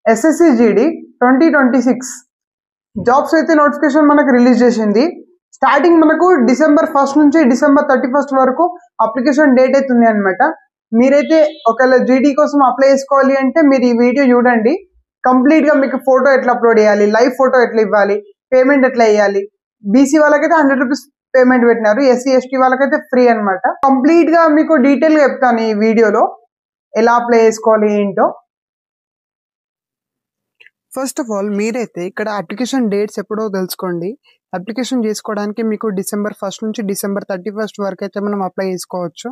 SSC-GD 2026 jobs అయితే notification మనకు release చేసింది. స్టార్టింగ్ మనకు December 1st నుంచి December 31st వరకు అప్లికేషన్ డేట్ అయితే ఉంది అనమాట. మీరైతే ఒకవేళ జీడీ కోసం అప్లై చేసుకోవాలి అంటే మీరు ఈ వీడియో చూడండి. కంప్లీట్ గా మీకు ఫోటో ఎట్లా అప్లోడ్ చేయాలి, లైవ్ ఫోటో ఎట్లా ఇవ్వాలి, పేమెంట్ ఎట్లా వేయాలి. బీసీ వాళ్ళకైతే 100 రూపీస్ పేమెంట్ పెట్టినారు, ఎస్సీ ఎస్టీ వాళ్ళకైతే ఫ్రీ అనమాట. కంప్లీట్ గా మీకు డీటెయిల్ గా చెప్తాను ఈ వీడియోలో ఎలా అప్లై చేసుకోవాలి ఏంటో. ఫస్ట్ ఆఫ్ ఆల్ మీరైతే ఇక్కడ అప్లికేషన్ డేట్స్ ఎప్పుడో తెలుసుకోండి. అప్లికేషన్ చేసుకోవడానికి మీకు December 1st నుంచి December 31st వరకు అయితే మనం అప్లై చేసుకోవచ్చు.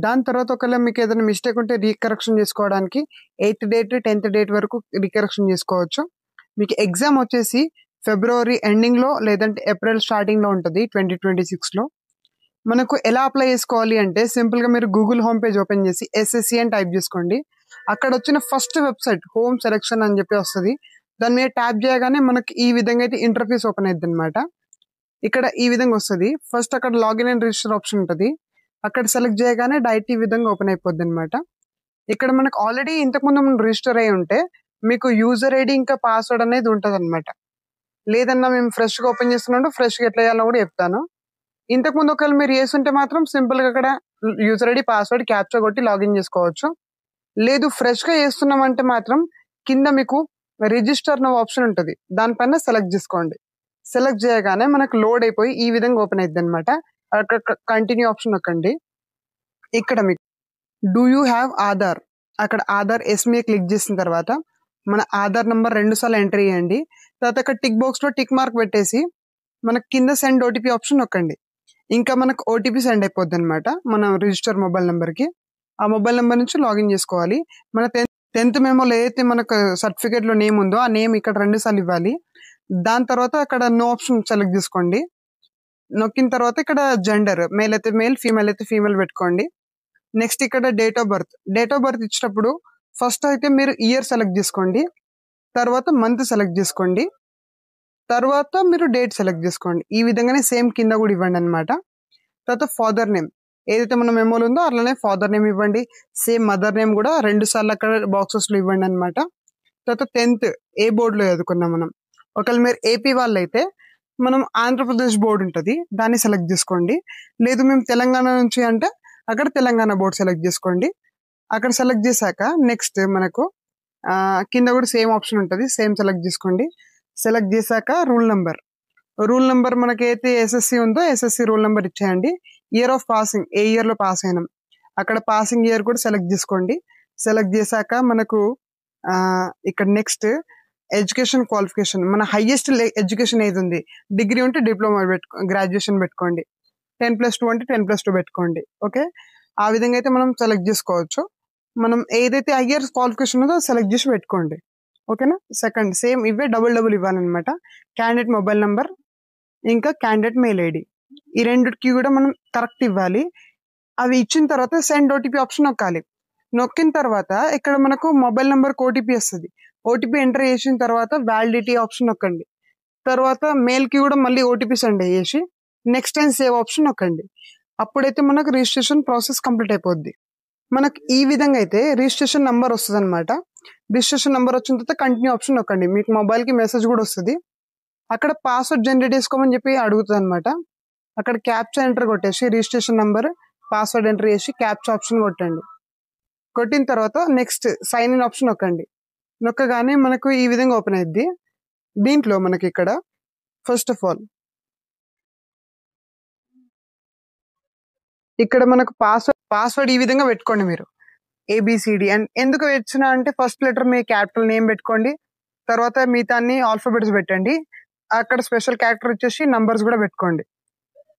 దాని తర్వాత ఒకవేళ మీకు ఏదైనా మిస్టేక్ ఉంటే రీకరెక్షన్ చేసుకోవడానికి 8th డేట్ 10th డేట్ వరకు రీకరెక్షన్ చేసుకోవచ్చు. మీకు ఎగ్జామ్ వచ్చేసి ఫిబ్రవరి ఎండింగ్లో లేదంటే ఏప్రిల్ స్టార్టింగ్లో ఉంటుంది 2026లో. మనకు ఎలా అప్లై చేసుకోవాలి అంటే సింపుల్గా మీరు గూగుల్ హోమ్ పేజ్ ఓపెన్ చేసి SSC అని టైప్ చేసుకోండి. అక్కడ వచ్చిన ఫస్ట్ వెబ్సైట్ హోమ్ సెలెక్షన్ అని చెప్పి వస్తుంది. దాని మీద ట్యాప్ చేయగానే మనకి ఈ విధంగా అయితే ఇంటర్ఫేస్ ఓపెన్ అవుతుంది అనమాట. ఇక్కడ ఈ విధంగా వస్తుంది. ఫస్ట్ అక్కడ లాగిన్ అండ్ రిజిస్టర్ ఆప్షన్ ఉంటుంది. అక్కడ సెలెక్ట్ చేయగానే డైరెక్ట్ ఈ విధంగా ఓపెన్ అయిపోద్ది అనమాట. ఇక్కడ మనకు ఆల్రెడీ ఇంతకుముందు మనం రిజిస్టర్ అయి ఉంటే మీకు యూజర్ ఐడి ఇంకా పాస్వర్డ్ అనేది ఉంటుంది అనమాట. లేదన్నా మేము ఫ్రెష్గా ఓపెన్ చేస్తున్నాడు, ఫ్రెష్గా ఎట్లా చేయాలో కూడా చెప్తాను. ఇంతకుముందు ఒకవేళ మీరు చేస్తుంటే మాత్రం సింపుల్గా అక్కడ యూజర్ ఐడి పాస్వర్డ్ క్యాప్చర్ కొట్టి లాగిన్ చేసుకోవచ్చు. లేదు ఫ్రెష్గా చేస్తున్నామంటే మాత్రం కింద మీకు రిజిస్టర్ నో ఆప్షన్ ఉంటుంది, దానిపైన సెలెక్ట్ చేసుకోండి. సెలెక్ట్ చేయగానే మనకు లోడ్ అయిపోయి ఈ విధంగా ఓపెన్ అవుతుంది అనమాట. అక్కడ కంటిన్యూ ఆప్షన్ నొక్కండి. ఇక్కడ మీకు డూ యూ హ్యావ్ ఆధార్, అక్కడ ఆధార్ ఎస్ మీద క్లిక్ చేసిన తర్వాత మన ఆధార్ నెంబర్ 2 సార్లు ఎంటర్ చేయండి. తర్వాత అక్కడ టిక్ బాక్స్లో టిక్ మార్క్ పెట్టేసి మనకు కింద సెండ్ ఓటీపీ ఆప్షన్ నొక్కండి. ఇంకా మనకు ఓటీపీ సెండ్ అయిపోద్ది అనమాట మన రిజిస్టర్ మొబైల్ నెంబర్కి. ఆ మొబైల్ నెంబర్ నుంచి లాగిన్ చేసుకోవాలి. మన 10th మెమోలో ఏదైతే మనకు సర్టిఫికేట్లో నేమ్ ఉందో ఆ నేమ్ ఇక్కడ 2 సార్లు ఇవ్వాలి. దాని తర్వాత అక్కడ నో ఆప్షన్ సెలెక్ట్ చేసుకోండి. నొక్కిన తర్వాత ఇక్కడ జెండర్ మేల్ అయితే మేల్, ఫీమేల్ అయితే ఫీమేల్ పెట్టుకోండి. నెక్స్ట్ ఇక్కడ డేట్ ఆఫ్ బర్త్ ఇచ్చినప్పుడు ఫస్ట్ అయితే మీరు ఇయర్ సెలెక్ట్ చేసుకోండి, తర్వాత మంత్ సెలెక్ట్ చేసుకోండి, తర్వాత మీరు డేట్ సెలెక్ట్ చేసుకోండి. ఈ విధంగానే సేమ్ కింద కూడా ఇవ్వండి అనమాట. తర్వాత ఫాదర్ నేమ్ ఏదైతే మన మెమోలో ఉందో అట్లనే ఫాదర్ నేమ్ ఇవ్వండి. సేమ్ మదర్ నేమ్ కూడా 2 సార్లు అక్కడ బాక్సెస్లో ఇవ్వండి అనమాట. తర్వాత 10th ఏ బోర్డులో చదువుకున్నాం మనం. ఒకవేళ మీరు ఏపీ వాళ్ళు అయితే మనం ఆంధ్రప్రదేశ్ బోర్డు ఉంటుంది, దాన్ని సెలెక్ట్ చేసుకోండి. లేదు మేము తెలంగాణ నుంచి అంటే అక్కడ తెలంగాణ బోర్డు సెలెక్ట్ చేసుకోండి. అక్కడ సెలెక్ట్ చేశాక నెక్స్ట్ మనకు కింద కూడా సేమ్ ఆప్షన్ ఉంటుంది, సేమ్ సెలెక్ట్ చేసుకోండి. సెలెక్ట్ చేశాక రూల్ నెంబర్ మనకి అయితే ఎస్ఎస్సి ఉందో ఎస్ఎస్సి రూల్ నెంబర్ ఇచ్చేయండి. ఇయర్ ఆఫ్ పాసింగ్ ఏ ఇయర్లో పాస్ అయినాం అక్కడ పాసింగ్ ఇయర్ కూడా సెలెక్ట్ చేసుకోండి. సెలెక్ట్ చేశాక మనకు ఇక్కడ నెక్స్ట్ ఎడ్యుకేషన్ క్వాలిఫికేషన్ మన హైయెస్ట్ ఎడ్యుకేషన్ ఏది ఉంది, డిగ్రీ ఉంటే డిప్లొమా గ్రాడ్యుయేషన్ పెట్టుకోండి, 10+2 అంటే 10+2 పెట్టుకోండి. ఓకే, ఆ విధంగా అయితే మనం సెలెక్ట్ చేసుకోవచ్చు. మనం ఏదైతే హైయర్ క్వాలిఫికేషన్ ఉందో సెలెక్ట్ చేసి పెట్టుకోండి. ఓకేనా. సెకండ్ సేమ్ ఇవే డబుల్ ఇవ్వాలన్నమాట. క్యాండిడేట్ మొబైల్ నెంబర్ ఇంకా క్యాండిడేట్ మెయిల్ ఐడి ఈ రెండుకి కూడా మనం కరెక్ట్ ఇవ్వాలి. అవి ఇచ్చిన తర్వాత సెండ్ ఓటీపీ ఆప్షన్ నొక్కాలి. నొక్కిన తర్వాత ఇక్కడ మనకు మొబైల్ నెంబర్కి ఓటీపీ వస్తుంది. ఓటీపీ ఎంటర్ చేసిన తర్వాత వ్యాలిడిటీ ఆప్షన్ నొక్కండి. తర్వాత మెయిల్కి కూడా మళ్ళీ ఓటీపీ సెండ్ చేసి నెక్స్ట్ టైం సేవ్ ఆప్షన్ నొక్కండి. అప్పుడైతే మనకు రిజిస్ట్రేషన్ ప్రాసెస్ కంప్లీట్ అయిపోద్ది. మనకు ఈ విధంగా అయితే రిజిస్ట్రేషన్ నెంబర్ వస్తుంది అనమాట. రిజిస్ట్రేషన్ నెంబర్ వచ్చిన తర్వాత కంటిన్యూ ఆప్షన్ నొక్కండి. మీకు మొబైల్కి మెసేజ్ కూడా వస్తుంది. అక్కడ పాస్వర్డ్ జనరేట్ చేసుకోమని చెప్పి అడుగుతుంది అనమాట. అక్కడ క్యాప్చా ఎంటర్ కొట్టేసి రిజిస్ట్రేషన్ నెంబర్ పాస్వర్డ్ ఎంటర్ చేసి క్యాప్చా ఆప్షన్ కొట్టండి. కొట్టిన తర్వాత నెక్స్ట్ సైన్ ఇన్ ఆప్షన్ నొక్కండి. నొక్కగానే మనకు ఈ విధంగా ఓపెన్ అయ్యిద్ది. దీంట్లో మనకి ఇక్కడ ఫస్ట్ ఆఫ్ ఆల్ ఇక్కడ మనకు పాస్వర్డ్ ఈ విధంగా పెట్టుకోండి మీరు ABCD. అండ్ ఎందుకు వచ్చినా అంటే ఫస్ట్ లెటర్ మీ క్యాపిటల్ నేమ్ పెట్టుకోండి, తర్వాత మిగతా అన్ని ఆల్ఫాబెట్స్ పెట్టండి. అక్కడ స్పెషల్ క్యారెక్టర్ వచ్చేసి నంబర్స్ కూడా పెట్టుకోండి.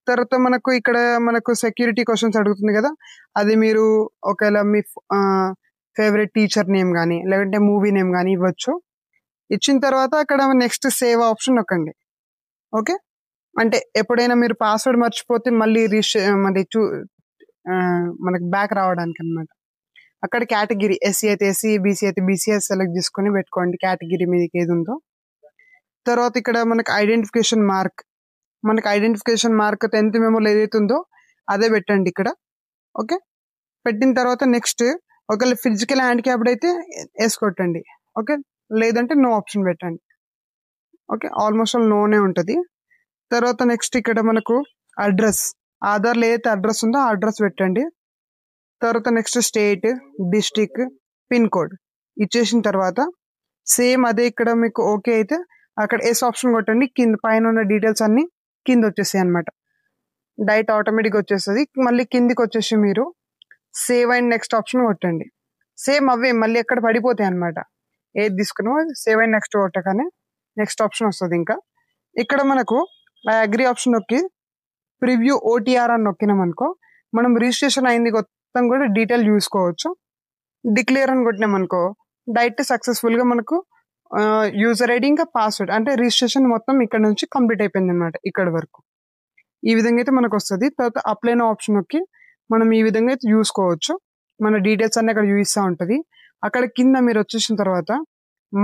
తర్వాత మనకు ఇక్కడ మనకు సెక్యూరిటీ క్వశ్చన్స్ అడుగుతుంది కదా, అది మీరు ఒకవేళ మీ ఫేవరెట్ టీచర్ నేమ్ కానీ లేదంటే మూవీ నేమ్ కానీ ఇవ్వచ్చు. ఇచ్చిన తర్వాత అక్కడ నెక్స్ట్ సేవ్ ఆప్షన్ నొక్కండి. ఓకే, అంటే ఎప్పుడైనా మీరు పాస్వర్డ్ మర్చిపోతే మళ్ళీ మనకి బ్యాక్ రావడానికి అనమాట. అక్కడ కేటగిరీ ఎస్సీ అయితే ఎస్సీ, బీసీ అయితే బీసీ సెలెక్ట్ చేసుకొని పెట్టుకోండి కేటగిరీ మీదకి ఏది ఉందో. తర్వాత ఇక్కడ మనకి ఐడెంటిఫికేషన్ మార్క్ 10th మెమోలో ఏదైతే ఉందో అదే పెట్టండి ఇక్కడ. ఓకే, పెట్టిన తర్వాత నెక్స్ట్ ఒకవేళ ఫిజికల్ హ్యాండిక్యాప్డ్ అయితే ఎస్ కొట్టండి. ఓకే, లేదంటే నో ఆప్షన్ పెట్టండి. ఓకే, ఆల్మోస్ట్ ఆల్ నోనే ఉంటుంది. తర్వాత నెక్స్ట్ ఇక్కడ మనకు అడ్రస్, ఆధార్లో ఏదైతే అడ్రస్ ఉందో ఆ అడ్రస్ పెట్టండి. తర్వాత next state, district, pin code ఇచ్చేసిన తర్వాత సేమ్ అదే ఇక్కడ మీకు ఓకే అయితే అక్కడ ఎస్ ఆప్షన్ కొట్టండి. కింద పైన ఉన్న డీటెయిల్స్ అన్ని కింద వచ్చేసాయి అనమాట. డైరెక్ట్ ఆటోమేటిక్గా వచ్చేస్తుంది. మళ్ళీ కిందికి వచ్చేసి మీరు సేవ్ అండ్ నెక్స్ట్ ఆప్షన్ కొట్టండి. సేమ్ అవే మళ్ళీ ఎక్కడ పడిపోతాయి అనమాట. ఏది తీసుకున్నామో సేవ్ అండ్ నెక్స్ట్ కొట్టగానే నెక్స్ట్ ఆప్షన్ వస్తుంది. ఇంకా ఇక్కడ మనకు ఆ అగ్రి ఆప్షన్ నొక్కి ప్రివ్యూ ఓటీఆర్ అని నొక్కినాం అనుకో, మనం రిజిస్ట్రేషన్ అయింది మొత్తం కూడా డీటెయిల్ చూసుకోవచ్చు. డిక్లేర్ అని కొట్టినాం అనుకో డైరెక్ట్ సక్సెస్ఫుల్గా మనకు యూజర్ ఐడి ఇంకా పాస్వర్డ్ అంటే రిజిస్ట్రేషన్ మొత్తం ఇక్కడ నుంచి కంప్లీట్ అయిపోయింది అనమాట. ఇక్కడ వరకు ఈ విధంగా అయితే మనకు వస్తుంది. తర్వాత అప్లై నో ఆప్షన్ నొక్కి మనం ఈ విధంగా అయితే చూసుకోవచ్చు. మన డీటెయిల్స్ అన్ని అక్కడ చూపిస్తూ ఉంటుంది. అక్కడ కింద మీరు వచ్చేసిన తర్వాత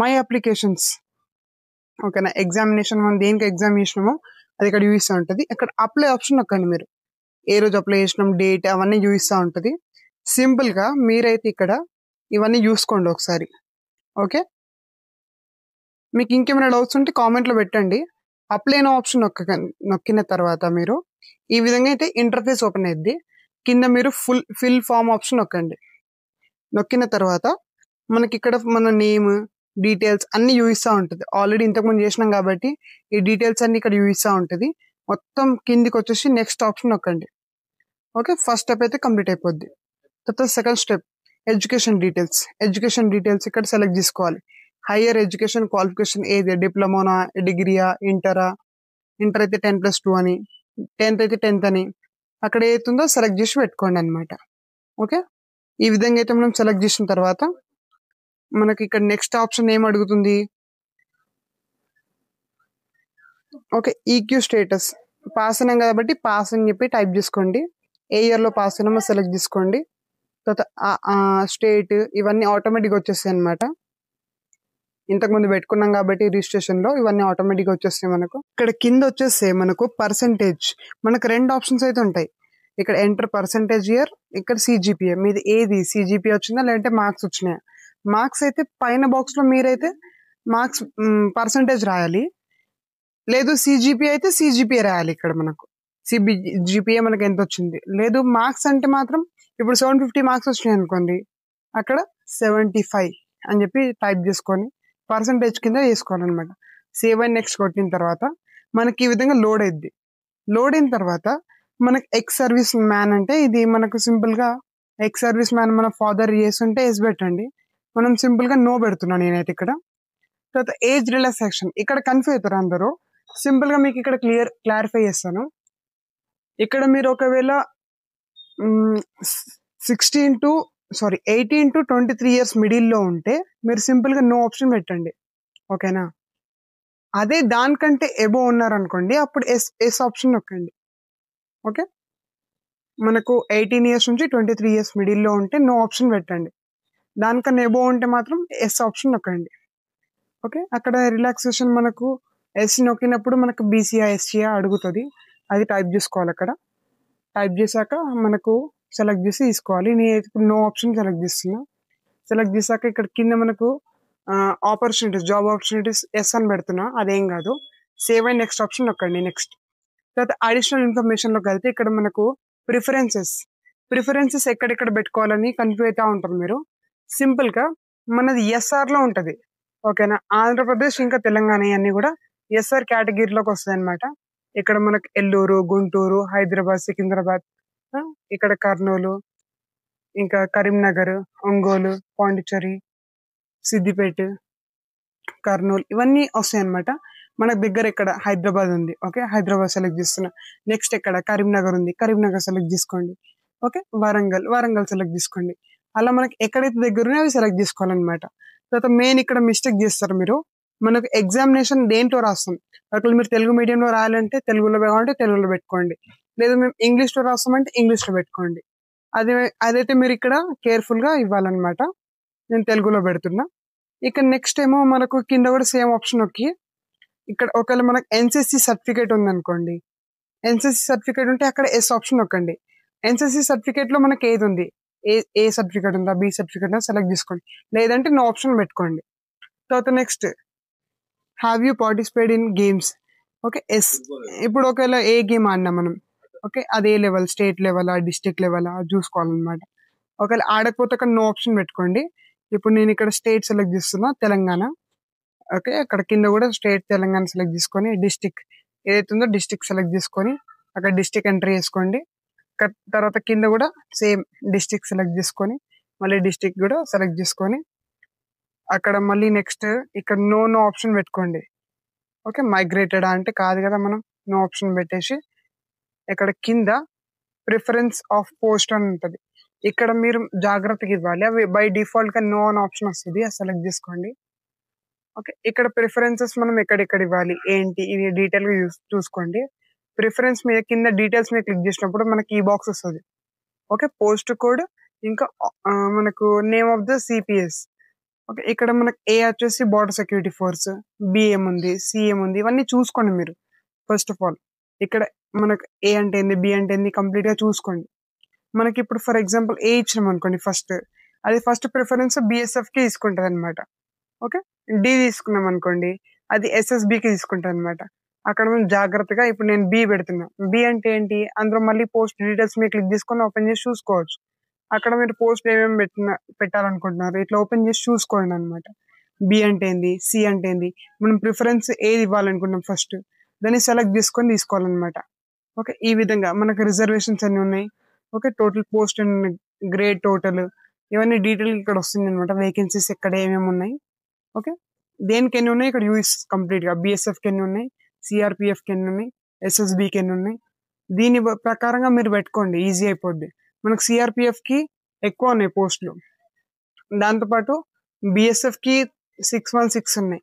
మై అప్లికేషన్స్, ఓకేనా, ఎగ్జామినేషన్ మనం దేనికి ఎగ్జామ్ చేసినామో అది ఇక్కడ చూపిస్తూ ఉంటుంది. అక్కడ అప్లై ఆప్షన్ నొక్కండి. మీరు ఏ రోజు అప్లై చేసినాం, డేట్ అవన్నీ చూపిస్తూ ఉంటుంది. సింపుల్గా మీరైతే ఇక్కడ ఇవన్నీ చూసుకోండి ఒకసారి. ఓకే, మీకు ఇంకేమైనా డౌట్స్ ఉంటే కామెంట్లో పెట్టండి. అప్లై నో ఆప్షన్ నొక్కిన తర్వాత మీరు ఈ విధంగా అయితే ఇంటర్ఫేస్ ఓపెన్ అయ్యింది. కింద మీరు ఫిల్ ఫామ్ ఆప్షన్ నొక్కండి. నొక్కిన తర్వాత మనకి ఇక్కడ మన నేమ్, డీటెయిల్స్ అన్ని చూపిస్తూ ఉంటుంది. ఆల్రెడీ ఇంతకుముందు చేసినాం కాబట్టి ఈ డీటెయిల్స్ అన్ని ఇక్కడ చూపిస్తూ ఉంటుంది. మొత్తం కిందికి వచ్చేసి నెక్స్ట్ ఆప్షన్ నొక్కండి. ఓకే, ఫస్ట్ స్టెప్ అయితే కంప్లీట్ అయిపోద్ది. తర్వాత సెకండ్ స్టెప్ ఎడ్యుకేషన్ డీటెయిల్స్ ఇక్కడ సెలెక్ట్ చేసుకోవాలి. హైయర్ ఎడ్యుకేషన్ క్వాలిఫికేషన్ ఏది, డిప్లొమానా, డిగ్రీయా, ఇంటర్ అయితే 10+2 అని, 10th అయితే 10th అని అక్కడ ఏతుందో సెలెక్ట్ చేసి పెట్టుకోండి అనమాట. ఓకే, ఈ విధంగా అయితే మనం సెలెక్ట్ చేసిన తర్వాత మనకి ఇక్కడ నెక్స్ట్ ఆప్షన్ ఏం అడుగుతుంది. ఓకే, ఈక్యూ స్టేటస్ పాస్ అయినాం కాబట్టి పాస్ అని చెప్పి టైప్ చేసుకోండి. ఏ ఇయర్లో పాస్ అయినామో సెలెక్ట్ చేసుకోండి. తర్వాత స్టేట్ ఇవన్నీ ఆటోమేటిక్గా వచ్చేస్తాయి అనమాట. ఇంతకుముందు పెట్టుకున్నాం కాబట్టి రిజిస్ట్రేషన్లో ఇవన్నీ ఆటోమేటిక్గా వచ్చేస్తాయి మనకు. ఇక్కడ కింద వచ్చేస్తే మనకు పర్సంటేజ్, మనకు 2 ఆప్షన్స్ అయితే ఉంటాయి. ఇక్కడ ఎంటర్ పర్సంటేజ్ ఇయర్, ఇక్కడ సిజిపిఏ. మీది ఏది సిజిపిఏ వచ్చిందా లేదంటే మార్క్స్ వచ్చినాయా. మార్క్స్ అయితే పైన బాక్స్లో మీరైతే మార్క్స్ పర్సంటేజ్ రాయాలి. లేదు సిజిపిఏ అయితే సిజిపిఏ రాయాలి. ఇక్కడ మనకు సిజిపిఏ మనకు ఎంత వచ్చింది. లేదు మార్క్స్ అంటే మాత్రం ఇప్పుడు 750 మార్క్స్ వచ్చినాయి అనుకోండి, అక్కడ 75 అని చెప్పి టైప్ చేసుకొని పర్సంటేజ్ కింద వేసుకోవాలన్నమాట. సేవ్ అండ్ నెక్స్ట్ కొట్టిన తర్వాత మనకి ఈ విధంగా లోడ్ అయింది. లోడ్ అయిన తర్వాత మనకి ఎక్స్ సర్వీస్ మ్యాన్ అంటే ఇది మనకు సింపుల్గా ఎక్స్ సర్వీస్ మ్యాన్ మన ఫాదర్ చేస్తుంటే ఎస్ పెట్టండి. మనం సింపుల్గా నో పెడుతున్నాను నేనైతే ఇక్కడ. తర్వాత ఏజ్ రిలాక్సేషన్ ఇక్కడ కన్ఫ్యూజ్ అవుతారు అందరూ. సింపుల్గా మీకు ఇక్కడ క్లారిఫై చేస్తాను. ఇక్కడ మీరు ఒకవేళ 18 to 23 ఇయర్స్ మిడిల్లో ఉంటే మీరు సింపుల్గా నో ఆప్షన్ పెట్టండి. ఓకేనా, అదే దానికంటే ఎబో ఉన్నారనుకోండి అప్పుడు ఎస్ ఆప్షన్ నొక్కండి. ఓకే, మనకు 18 ఇయర్స్ నుంచి 23 ఇయర్స్ మిడిల్లో ఉంటే నో ఆప్షన్ పెట్టండి. దానికన్నా ఎబో ఉంటే మాత్రం ఎస్ ఆప్షన్ నొక్కండి. ఓకే, అక్కడ రిలాక్సేషన్ మనకు ఎస్ నొక్కినప్పుడు మనకు బీసీఆ ఎస్సీఆ అడుగుతుంది. అది టైప్ చేసుకోవాలి. అక్కడ టైప్ చేశాక మనకు సెలెక్ట్ చేసి తీసుకోవాలి. నేను ఇప్పుడు నో ఆప్షన్ సెలెక్ట్ చేస్తున్నా. సెలెక్ట్ చేశాక ఇక్కడ కింద మనకు ఆపర్చునిటీస్, జాబ్ ఆపర్చునిటీస్ ఎస్ అని పెడుతున్నా, అదేం కాదు. సేవ్ అండ్ నెక్స్ట్ ఆప్షన్ నొక్కండి. నెక్స్ట్ తర్వాత అడిషనల్ ఇన్ఫర్మేషన్లోకి వెళ్తే ఇక్కడ మనకు ప్రిఫరెన్సెస్ ఎక్కడెక్కడ పెట్టుకోవాలని కన్ఫ్యూజ్ అవుతూ ఉంటారు మీరు. సింపుల్గా మనది ఎస్ఆర్లో ఉంటుంది. ఓకేనా, ఆంధ్రప్రదేశ్ ఇంకా తెలంగాణ అన్నీ కూడా ఎస్ఆర్ కేటగిరీలోకి వస్తాయి అనమాట. ఇక్కడ మనకు ఎల్లూరు, గుంటూరు, హైదరాబాద్, సికింద్రాబాద్, ఇక్కడ కర్నూలు, ఇంకా కరీంనగర్, ఒంగోలు, పాండిచ్చేరి, సిద్దిపేట, కర్నూలు ఇవన్నీ వస్తాయి అనమాట. మనకు దగ్గర ఇక్కడ హైదరాబాద్ ఉంది. ఓకే, హైదరాబాద్ సెలెక్ట్ చేస్తున్నా. నెక్స్ట్ ఇక్కడ కరీంనగర్ ఉంది, కరీంనగర్ సెలెక్ట్ చేసుకోండి. ఓకే, వరంగల్ సెలెక్ట్ చేసుకోండి. అలా మనకి ఎక్కడైతే దగ్గర ఉన్నాయో అవి సెలెక్ట్ చేసుకోవాలన్నమాట. తర్వాత మెయిన్ ఇక్కడ మిస్టేక్ చేస్తారు మీరు. మనకు ఎగ్జామినేషన్ దేంట్లో రాస్తాం, అక్కడ మీరు తెలుగు మీడియంలో రాయాలంటే తెలుగులో కావాలంటే తెలుగులో పెట్టుకోండి. లేదా మేము ఇంగ్లీష్లో రాస్తామంటే ఇంగ్లీష్లో పెట్టుకోండి. అదైతే మీరు ఇక్కడ కేర్ఫుల్గా ఇవ్వాలన్నమాట. నేను తెలుగులో పెడుతున్నా. ఇక నెక్స్ట్ ఏమో మనకు కింద కూడా సేమ్ ఆప్షన్ నొక్కి ఇక్కడ ఒకవేళ మనకు ఎన్సిసి సర్టిఫికేట్ ఉందనుకోండి, ఎన్సిసి సర్టిఫికేట్ ఉంటే అక్కడ ఎస్ ఆప్షన్ నొక్కండి. ఎన్సిసి సర్టిఫికేట్లో మనకి ఏది ఉంది, ఏ సర్టిఫికేట్ ఉందా, బి సర్టిఫికేట్ ఉందా సెలెక్ట్ చేసుకోండి. లేదంటే నో ఆప్షన్ పెట్టుకోండి. తర్వాత next have you participate in games. Okay, yes. ఇప్పుడు ఒకవేళ ఏ గేమ్ ఆడినా మనం, ఓకే, అది ఏ level, state level, district level చూసుకోవాలన్నమాట. ఒకవేళ ఆడకపోతే అక్కడ నో ఆప్షన్ పెట్టుకోండి. ఇప్పుడు నేను ఇక్కడ స్టేట్ సెలెక్ట్ చేస్తున్నా, తెలంగాణ. ఓకే, అక్కడ కింద కూడా స్టేట్ తెలంగాణ సెలెక్ట్ చేసుకొని డిస్టిక్ ఏదైతే ఉందో డిస్టిక్ సెలెక్ట్ చేసుకొని అక్కడ డిస్టిక్ ఎంటర్ చేసుకోండి. తర్వాత కింద కూడా సేమ్ డిస్టిక్ సెలెక్ట్ చేసుకొని మళ్ళీ డిస్టిక్ కూడా సెలెక్ట్ చేసుకొని అక్కడ మళ్ళీ నెక్స్ట్ ఇక్కడ నో నో ఆప్షన్ పెట్టుకోండి. ఓకే, మైగ్రేటెడ్ అంటే కాదు కదా, మనం నో ఆప్షన్ పెట్టేసి ఇక్కడ కింద ప్రిఫరెన్స్ ఆఫ్ పోస్ట్ అని ఉంటుంది. ఇక్కడ మీరు జాగ్రత్తగా ఇవ్వాలి, అవి బై డిఫాల్ట్ గా నో అని ఆప్షన్ వస్తుంది, అది సెలెక్ట్ చేసుకోండి. ఓకే, ఇక్కడ ప్రిఫరెన్సెస్ మనం ఎక్కడెక్కడ ఇవ్వాలి ఏంటి ఇది డీటెయిల్ గా చూసుకోండి. ప్రిఫరెన్స్ మీద కింద డీటెయిల్స్ మీద క్లిక్ చేసినప్పుడు మనకి ఈ బాక్స్ వస్తుంది. ఓకే, పోస్ట్ కోడ్, ఇంకా మనకు name of the CPS. Okay, ఇక్కడ మనకు ఏ వచ్చేసి బార్డర్ సెక్యూరిటీ ఫోర్స్, బి ఏముంది, సి ఏముంది, ఇవన్నీ చూసుకోండి మీరు. ఫస్ట్ ఆఫ్ ఆల్ ఇక్కడ మనకు ఏ అంటే ఏంది, బి అంటే ఏంది కంప్లీట్ గా చూసుకోండి. మనకి ఇప్పుడు ఫర్ ఎగ్జాంపుల్ ఏ ఇచ్చినాం అనుకోండి, అది ఫస్ట్ ప్రిఫరెన్స్ బిఎస్ఎఫ్ కి తీసుకుంటది అనమాట. ఓకే, డి తీసుకున్నాం అనుకోండి, అది ఎస్ఎస్బికి తీసుకుంటది అనమాట. అక్కడ మనం జాగ్రత్తగా ఇప్పుడు నేను బి పెడుతున్నా. బి అంటే ఏంటి, అందులో మళ్ళీ పోస్ట్ డీటెయిల్స్ మీద క్లిక్ చేసుకొని ఓపెన్ చేసి చూసుకోవచ్చు. అక్కడ మీరు పోస్ట్ ఏమేమి పెట్టాలనుకుంటున్నారు ఇట్లా ఓపెన్ చేసి చూసుకోండి అనమాట. బి అంటే ఏంది, సి అంటే ఏంది, మనం ప్రిఫరెన్స్ ఏది ఇవ్వాలనుకుంటున్నాం ఫస్ట్ దాన్ని సెలెక్ట్ చేసుకొని తీసుకోవాలన్నమాట. ఓకే, ఈ విధంగా మనకు రిజర్వేషన్స్ అన్ని ఉన్నాయి. Okay, total post and grade total ఇవన్నీ డీటెయిల్ ఇక్కడ వస్తుంది అనమాట. వేకెన్సీస్ ఎక్కడ ఏమేమి ఉన్నాయి, ఓకే, దేనికి ఎన్ని ఉన్నాయి ఇక్కడ యూఎస్ కంప్లీట్ గా, బిఎస్ఎఫ్కి ఎన్ని ఉన్నాయి, సిఆర్పిఎఫ్కి ఎన్ని ఉన్నాయి, ఎస్ఎస్బికి ఎన్ని ఉన్నాయి, దీని ప్రకారంగా మీరు పెట్టుకోండి, ఈజీ అయిపోద్ది. మనకు సిఆర్పిఎఫ్కి ఎక్కువ ఉన్నాయి పోస్టులు, దాంతోపాటు బిఎస్ఎఫ్కి 616 ఉన్నాయి.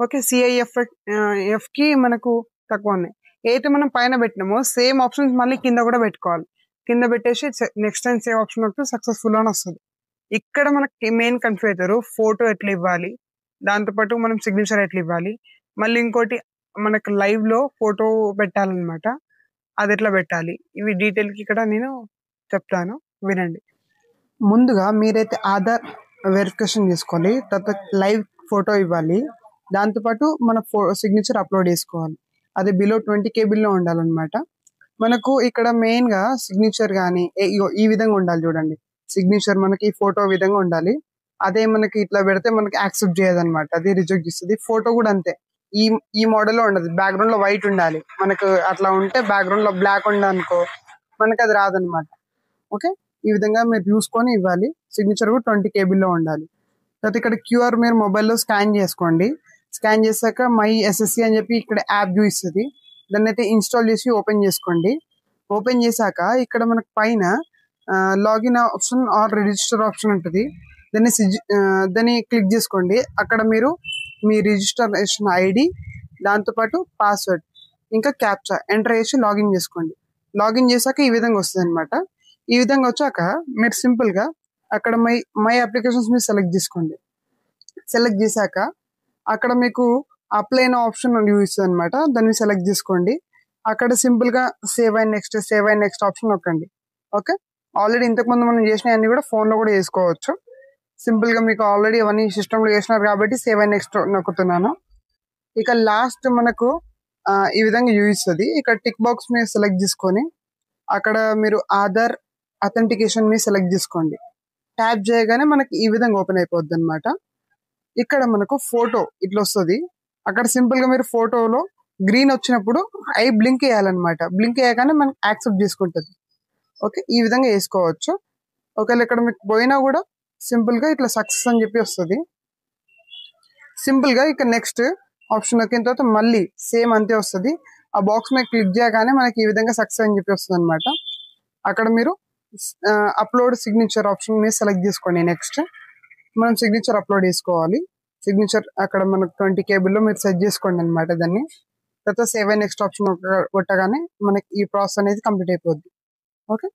ఓకే, సిఐఎఫ్కి మనకు తక్కువ ఉన్నాయి. ఏదైతే మనం పైన పెట్టినామో సేమ్ ఆప్షన్స్ మళ్ళీ కింద కూడా పెట్టుకోవాలి. కింద పెట్టేసి నెక్స్ట్ టైం సేవ్ ఆప్షన్ వస్తే సక్సెస్ఫుల్ అని వస్తుంది. ఇక్కడ మనకి మెయిన్ కన్ఫ్యూజ్ అవుతారు, ఫోటో ఎట్లా ఇవ్వాలి, దాంతోపాటు మనం సిగ్నేచర్ ఎట్లా ఇవ్వాలి, మళ్ళీ ఇంకోటి మనకు లైవ్ లో ఫోటో పెట్టాలన్నమాట, అది ఎట్లా పెట్టాలి, ఇవి డీటెయిల్ కి ఇక్కడ నేను చెప్తాను, వినండి. ముందుగా మీరైతే ఆధార్ వెరిఫికేషన్ చేసుకోవాలి, తర్వాత లైవ్ ఫోటో ఇవ్వాలి, దాంతోపాటు మన సిగ్నేచర్ అప్లోడ్ చేసుకోవాలి. అది బిలో 20 KB ఉండాలన్నమాట. మనకు ఇక్కడ మెయిన్ గా సిగ్నేచర్ కానీ ఈ విధంగా ఉండాలి చూడండి. సిగ్నేచర్ మనకి ఫోటో విధంగా ఉండాలి. అదే మనకి ఇట్లా పెడితే మనకి యాక్సెప్ట్ చేయదన్నమాట, అది రిజెక్ట్ చేస్తుంది. ఫోటో కూడా అంతే, ఈ మోడల్లో ఉండదు, బ్యాక్గ్రౌండ్ లో వైట్ ఉండాలి. మనకు అట్లా ఉంటే బ్యాక్గ్రౌండ్ లో బ్లాక్ ఉందనుకో మనకి అది రాదనమాట. ఓకే, ఈ విధంగా మీరు చూసుకొని ఇవ్వాలి. సిగ్నేచర్ కూడా 20 KB ఉండాలి. తర్వాత ఇక్కడ క్యూఆర్ మీరు మొబైల్లో స్కాన్ చేసుకోండి. స్కాన్ చేశాక మై ఎస్ఎస్సి అని చెప్పి ఇక్కడ యాప్ చూపిస్తుంది, దాన్ని అయితే ఇన్స్టాల్ చేసి ఓపెన్ చేసుకోండి. ఓపెన్ చేశాక ఇక్కడ మనకు పైన login option or register option ఉంటుంది, దాన్ని క్లిక్ చేసుకోండి. అక్కడ మీరు మీ రిజిస్ట్రేషన్ ఐడి, దాంతోపాటు పాస్వర్డ్ ఇంకా క్యాప్చా ఎంటర్ చేసి లాగిన్ చేసుకోండి. లాగిన్ చేశాక ఈ విధంగా వస్తుంది అనమాట. ఈ విధంగా వచ్చాక మీరు సింపుల్ గా అక్కడ మై అప్లికేషన్స్ మీరు సెలెక్ట్ చేసుకోండి. సెలెక్ట్ చేశాక అక్కడ మీకు అప్లై అయిన ఆప్షన్ చూపిస్తుంది అనమాట, దాన్ని సెలెక్ట్ చేసుకోండి. అక్కడ సింపుల్ గా సేవ్ అండ్ నెక్స్ట్ ఆప్షన్ నొక్కండి. ఓకే, ఆల్రెడీ ఇంతకుముందు మనం చేసిన అన్ని కూడా ఫోన్ లో కూడా చేసుకోవచ్చు. సింపుల్ గా మీకు ఆల్రెడీ అవన్నీ సిస్టమ్ లో చేసినారు కాబట్టి సేవ్ అండ్ నెక్స్ట్ నొక్కుతున్నాను. ఇక లాస్ట్ మనకు ఈ విధంగా చూపిస్తుంది. ఇక్కడ టిక్ బాక్స్ మీద సెలెక్ట్ చేసుకొని అక్కడ మీరు ఆధార్ అథెంటికేషన్ మీద సెలెక్ట్ చేసుకోండి. ట్యాప్ చేయగానే మనకి ఈ విధంగా ఓపెన్ అయిపోద్ది అనమాట. ఇక్కడ మనకు ఫోటో ఇట్లా వస్తుంది. అక్కడ సింపుల్ గా మీరు ఫోటోలో గ్రీన్ వచ్చినప్పుడు ఐ బ్లింక్ వేయాలన్నమాట. బ్లింక్ వేయగానే మనకి యాక్సెప్ట్ చేసుకుంటుంది. ఓకే, ఈ విధంగా వేసుకోవచ్చు. ఒకవేళ ఇక్కడ మీకు పోయినా కూడా సింపుల్ గా ఇట్లా సక్సెస్ అని చెప్పి వస్తుంది. సింపుల్ గా ఇక్కడ నెక్స్ట్ ఆప్షన్ నొక్కిన తర్వాత మళ్ళీ సేమ్ అంతే వస్తుంది. ఆ బాక్స్ మీద క్లిక్ చేయగానే మనకి ఈ విధంగా సక్సెస్ అని చెప్పి వస్తుంది అనమాట. అక్కడ మీరు అప్లోడ్ సిగ్నేచర్ ఆప్షన్ మీద సెలెక్ట్ చేసుకోండి. నెక్స్ట్ మనం సిగ్నేచర్ అప్లోడ్ చేసుకోవాలి. సిగ్నేచర్ అక్కడ మనకు 20 KB మీరు సెట్ చేసుకోండి అనమాట. దాన్ని తర్వాత సేవ్ అండ్ నెక్స్ట్ ఆప్షన్ కొట్టగానే మనకి ఈ ప్రాసెస్ అనేది కంప్లీట్ అయిపోద్ది. ఓకే,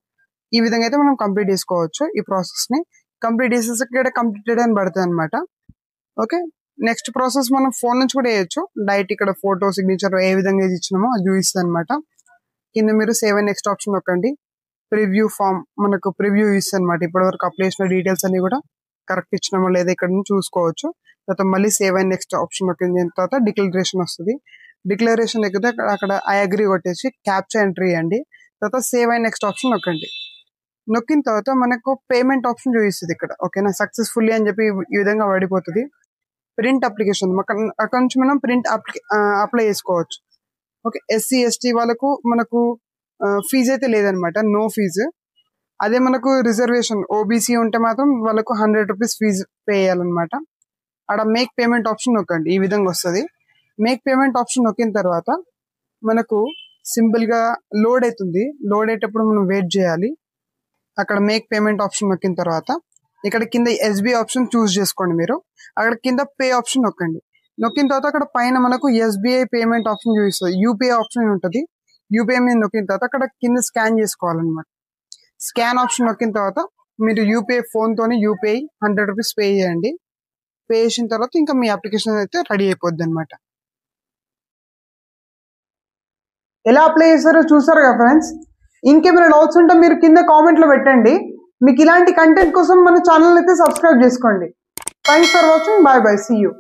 ఈ విధంగా అయితే మనం కంప్లీట్ చేసుకోవచ్చు. ఈ ప్రాసెస్ ని కంప్లీట్ చేసేసి కంప్లీటెడ్ అని పడుతుంది అనమాట. ఓకే, నెక్స్ట్ ప్రాసెస్ మనం ఫోన్ నుంచి కూడా వేయచ్చు. డైరెక్ట్ ఇక్కడ ఫోటో సిగ్నేచర్ ఏ విధంగా ఇచ్చినామో అది చూపిస్తుంది అనమాట. కింద మీరు సేవ్ అండ్ నెక్స్ట్ ఆప్షన్ నొక్కండి. ప్రివ్యూ ఫామ్ మనకు ప్రివ్యూ ఇస్తుంది అనమాట. ఇప్పటి వరకు అప్లై చేసిన డీటెయిల్స్ అన్ని కూడా కరెక్ట్ ఇచ్చినామో లేదా ఇక్కడ నుంచి చూసుకోవచ్చు. తర్వాత మళ్ళీ సేవ్ అండ్ నెక్స్ట్ ఆప్షన్ నొక్కిన తర్వాత డిక్లరేషన్ వస్తుంది. డిక్లరేషన్ ఎక్కితే అక్కడ ఐ అగ్రీ కొట్టేసి క్యాప్చా ఎంట్రీ ఇవ్వండి. తర్వాత సేవ్ అండ్ నెక్స్ట్ ఆప్షన్ నొక్కండి. నొక్కిన తర్వాత మనకు పేమెంట్ ఆప్షన్ చూపిస్తుంది ఇక్కడ. ఓకేనా, సక్సెస్ఫుల్లీ అని చెప్పి ఈ విధంగా పడిపోతుంది. ప్రింట్ అప్లికేషన్ అక్కడ నుంచి మనం ప్రింట్ అప్లై చేసుకోవచ్చు. ఓకే, ఎస్సీ ఎస్టీ వాళ్ళకు మనకు ఫీజు అయితే లేదనమాట, నో ఫీజు. అదే మనకు రిజర్వేషన్ ఓబీసీ ఉంటే మాత్రం వాళ్ళకు 100 రూపీస్ ఫీజు పే చేయాలన్నమాట. అక్కడ మేక్ పేమెంట్ ఆప్షన్ నొక్కండి, ఈ విధంగా వస్తుంది. మేక్ పేమెంట్ ఆప్షన్ నొక్కిన తర్వాత మనకు సింపుల్గా లోడ్ అవుతుంది. లోడ్ అయ్యేటప్పుడు మనం వెయిట్ చేయాలి. అక్కడ మేక్ పేమెంట్ ఆప్షన్ నొక్కిన తర్వాత ఇక్కడ కింద ఎస్బీఐ ఆప్షన్ చూస్ చేసుకోండి మీరు. అక్కడ కింద పే ఆప్షన్ నొక్కండి. నొక్కిన తర్వాత అక్కడ పైన మనకు ఎస్బీఐ పేమెంట్ ఆప్షన్ చూపిస్తుంది. యూపీఐ ఆప్షన్ ఉంటుంది. యూపీఐ మీద నొక్కిన తర్వాత అక్కడ కింద స్కాన్ చేసుకోవాలన్నమాట. స్కాన్ ఆప్షన్ నొక్కిన తర్వాత మీరు యూపీఐ ఫోన్తోని యూపీఐ 100 రూపీస్ పే చేయండి. పే చేసిన తర్వాత ఇంకా మీ అప్లికేషన్ అయితే రెడీ అయిపోద్ది అనమాట. ఎలా అప్లై చేస్తారో చూసారు కదా ఫ్రెండ్స్. ఇంకేమైనా డౌట్స్ ఉంటే మీరు కింద కామెంట్లో పెట్టండి. మీకు ఇలాంటి కంటెంట్ కోసం మన ఛానల్ అయితే సబ్స్క్రైబ్ చేసుకోండి. Thanks for watching. Bye bye, see you.